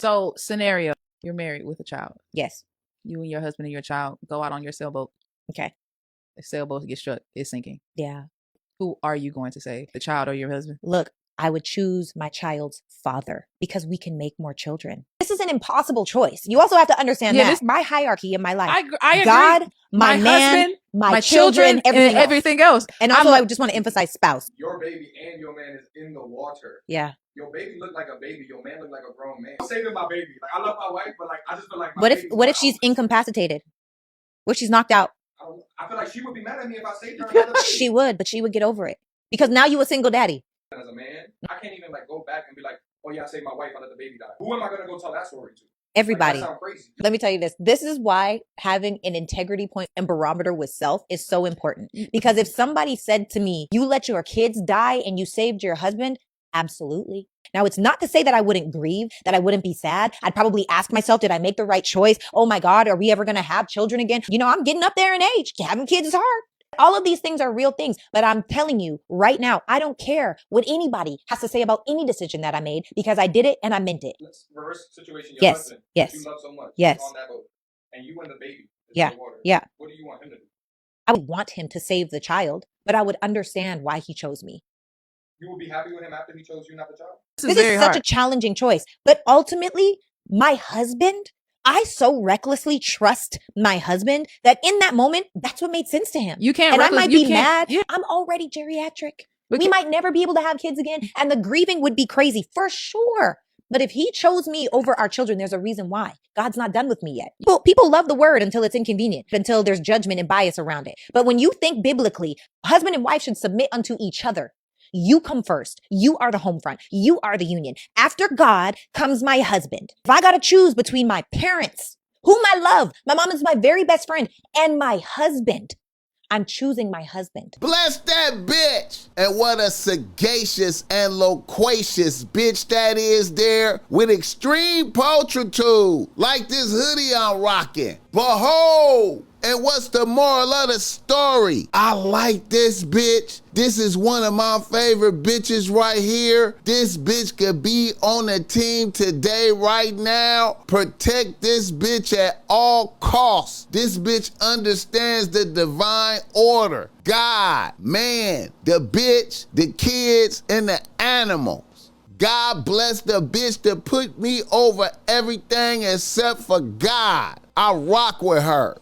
So scenario, you're married with a child. Yes. You and your husband and your child go out on your sailboat. Okay. The sailboat gets struck. It's sinking. Yeah. Who are you going to save? The child or your husband? Look, I would choose my child's father because we can make more children. This is an impossible choice. You also have to understand that. My hierarchy in my life. I agree. God, my man, husband, my children, everything else. And also, I just want to emphasize spouse. Your baby and your man is in the water. Yeah. Your baby look like a baby. Your man look like a grown man. I'm saving my baby. Like, I love my wife, but like I just feel like my what if she's incapacitated? What if she's knocked out? I feel like she would be mad at me if I saved her. She would, but she would get over it because now you a single daddy. As a man, I can't even like go back and be like, oh yeah, I saved my wife. I let the baby die. Who am I gonna go tell that story to? Everybody. Like, that sounds crazy. Let me tell you this. This is why having an integrity point and barometer with self is so important. Because if somebody said to me, you let your kids die and you saved your husband, absolutely. Now, it's not to say that I wouldn't grieve, that I wouldn't be sad. I'd probably ask myself, did I make the right choice? Oh my God, are we ever going to have children again? You know, I'm getting up there in age. Having kids is hard. All of these things are real things, but I'm telling you right now, I don't care what anybody has to say about any decision that I made because I did it and I meant it. Let's reverse situation. Your husband, yes. You love so much. Yes. On that boat, and you and the baby. Yeah. The water. Yeah. What do you want him to do? I would want him to save the child, but I would understand why he chose me. You would be happy with him after he chose you, not the child? This is such a challenging choice, but ultimately, my husband, I so recklessly trust my husband that in that moment, that's what made sense to him. You can't, and I might be mad. Yeah. I'm already geriatric. We might never be able to have kids again. And the grieving would be crazy for sure. But if he chose me over our children, there's a reason why. God's not done with me yet. People love the word until it's inconvenient, until there's judgment and bias around it. But when you think biblically, husband and wife should submit unto each other. You come first. You are the home front. You are the union. After God comes my husband. If I got to choose between my parents, whom I love, my mom is my very best friend, and my husband, I'm choosing my husband. Bless that bitch. And what a sagacious and loquacious bitch that is there with extreme pulchritude, like this hoodie I'm rocking. Behold. And what's the moral of the story? I like this bitch. This is one of my favorite bitches right here. This bitch could be on the team today, right now. Protect this bitch at all costs. This bitch understands the divine order. God, man, the bitch, the kids, and the animals. God bless the bitch to put me over everything except for God. I rock with her.